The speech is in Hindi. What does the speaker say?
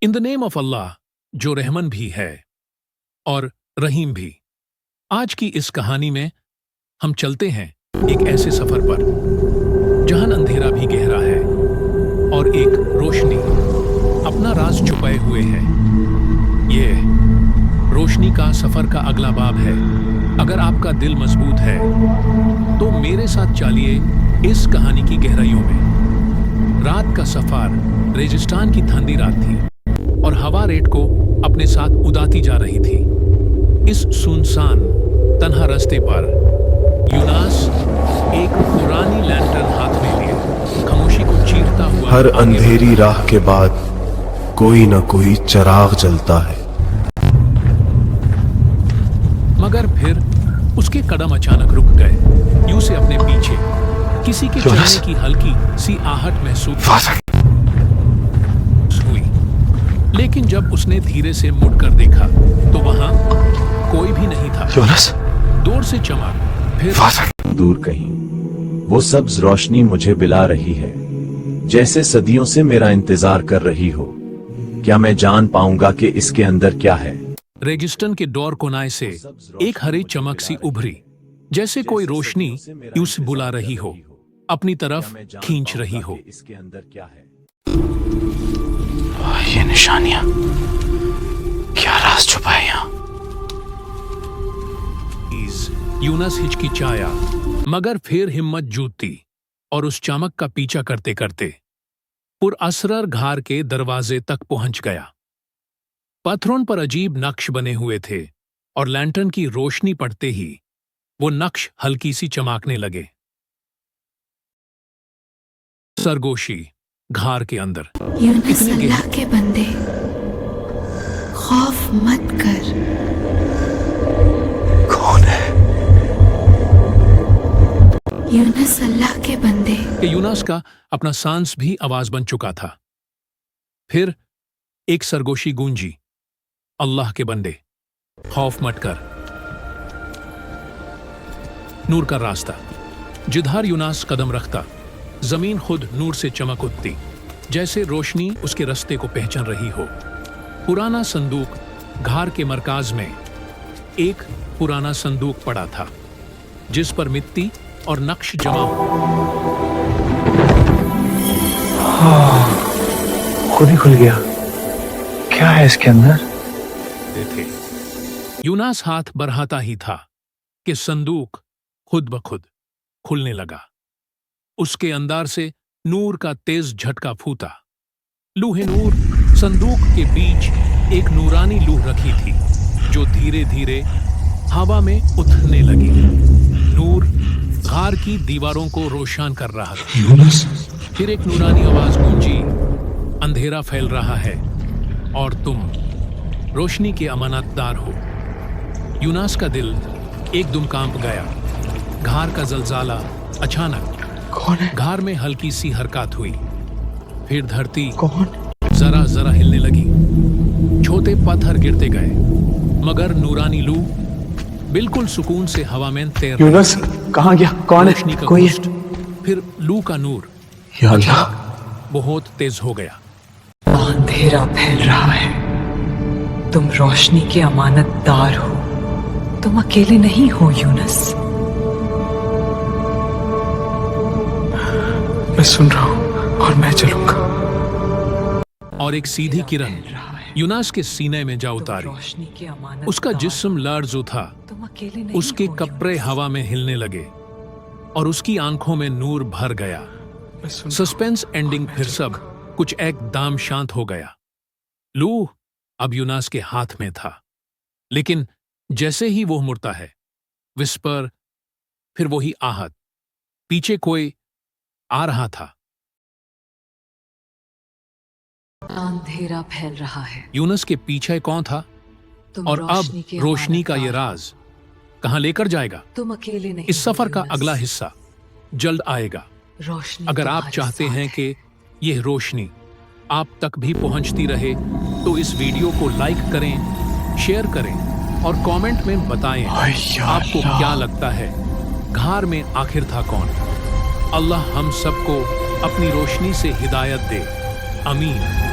इन द नेम ऑफ अल्लाह, जो रहमन भी है और रहीम भी। आज की इस कहानी में हम चलते हैं एक ऐसे सफर पर जहां अंधेरा भी गहरा है और एक रोशनी अपना राज छुपाए हुए है। ये रोशनी का सफर का अगला बाब है। अगर आपका दिल मजबूत है तो मेरे साथ चलिए इस कहानी की गहराइयों में। रात का सफर रेगिस्तान की ठंडी रात थी और हवा रेत को अपने साथ उड़ाती जा रही थी। इस सुनसान तन्हा रास्ते पर यूनास एक पुरानी लैंटर्न हाथ में लिए खामोशी को चीरता हुआ हर अंधेरी राह के बाद कोई न कोई चिराग जलता है। मगर फिर उसके कदम अचानक रुक गए। यूं से अपने पीछे किसी के चलने की हल्की सी आहट महसूस हुई, लेकिन जब उसने धीरे से मुड़कर देखा तो वहां कोई भी नहीं था। दूर से चमक, फिर दूर कहीं वो सब्ज रोशनी मुझे बुला रही है, जैसे सदियों से मेरा इंतजार कर रही हो। क्या मैं जान पाऊंगा कि इसके अंदर क्या है? रेगिस्तान के डोर कोनाए से एक हरी चमक सी उभरी, जैसे कोई रोशनी उसे बुला रही हो, अपनी तरफ खींच रही हो। इसके अंदर क्या है? ये निशानियां, क्या राज छुपा है यहाँ? यूनस हिचकिचाया, मगर फिर हिम्मत जुटती और उस चमक का पीछा करते करते पुरअसरर घार के दरवाजे तक पहुंच गया। पत्थरों पर अजीब नक्श बने हुए थे और लैंटर्न की रोशनी पड़ते ही वो नक्श हल्की सी चमकने लगे। सरगोशी घार के अंदर यूनस, अल्लाह के बंदे, खौफ मत कर। कौन है? यूनस, अल्लाह के बंदे। यूनस का अपना सांस भी आवाज बन चुका था। फिर एक सरगोशी गूंजी, अल्लाह के बंदे, खौफ मत कर। नूर का रास्ता। जिधर यूनस कदम रखता, जमीन खुद नूर से चमक उठती, जैसे रोशनी उसके रास्ते को पहचान रही हो। पुराना संदूक घार के मरकाज में एक पुराना संदूक पड़ा था, जिस पर मिट्टी और नक्श जमा हो। खुद ही खुल गया। क्या है इसके अंदर? थे यूनस हाथ बढ़ाता ही था कि संदूक खुद ब खुद खुलने लगा। उसके अंदर से नूर का तेज झटका फूटा। लूहे नूर संदूक के बीच एक नूरानी लूह रखी थी, जो धीरे धीरे हवा में उठने लगी। नूर घार की दीवारों को रोशन कर रहा था। यूनस, फिर एक नूरानी आवाज गूंजी, अंधेरा फैल रहा है और तुम रोशनी के अमानतदार हो। यूनस का दिल एकदम कांप गया। घार का जलजाला अचानक। कौन है? घार में हल्की सी हरकत हुई, फिर धरती कौन? जरा जरा हिलने लगी। छोटे पत्थर गिरते गए, मगर नूरानी लू बिल्कुल सुकून से हवा में तैर रही यूनस, थी। कहाँ गया? कौन रोशनी है? का कोई घुस्ट, फिर लू का नूर या अल्लाह, बहुत तेज हो गया। अंधेरा फैल रहा है। तुम रोशनी के अमानतदार हो। तुम अकेले नहीं हो यूनस। मैं सुन रहा हूँ और मैं चलूंगा। और एक सीधी किरण यूनस के सीने में जा उतारी। रोशनी के अमानतदार। उसका जिस्म लर्ज उठा, तुम अकेले नहीं उसके हो कपड़े यूनस। हवा में हिलने लगे और उसकी आंखों में नूर भर गया। मैं सुन रहा सस्पेंस एंडिंग फिर सब कुछ एकदम शांत हो गया। लू अब यूनस के हाथ में था, लेकिन जैसे ही वो मुड़ता है, विस्पर, फिर वही आहट, पीछे कोई आ रहा था। अंधेरा फैल रहा है। यूनस के पीछे कौन था तुम और अब के रोशनी का ये अमानतदार राज कहां लेकर जाएगा? हो। तुम अकेले नहीं इस सफर हो का यूनस। अगला हिस्सा जल्द आएगा। रोशनी अगर आप तुम्हारे चाहते साथ हैं है। कि यह रोशनी आप तक भी पहुंचती रहे, तो इस वीडियो को लाइक करें, शेयर करें और कमेंट में बताएं आपको क्या लगता है, घार में आखिर था कौन? अल्लाह हम सबको अपनी रोशनी से हिदायत दे। आमीन।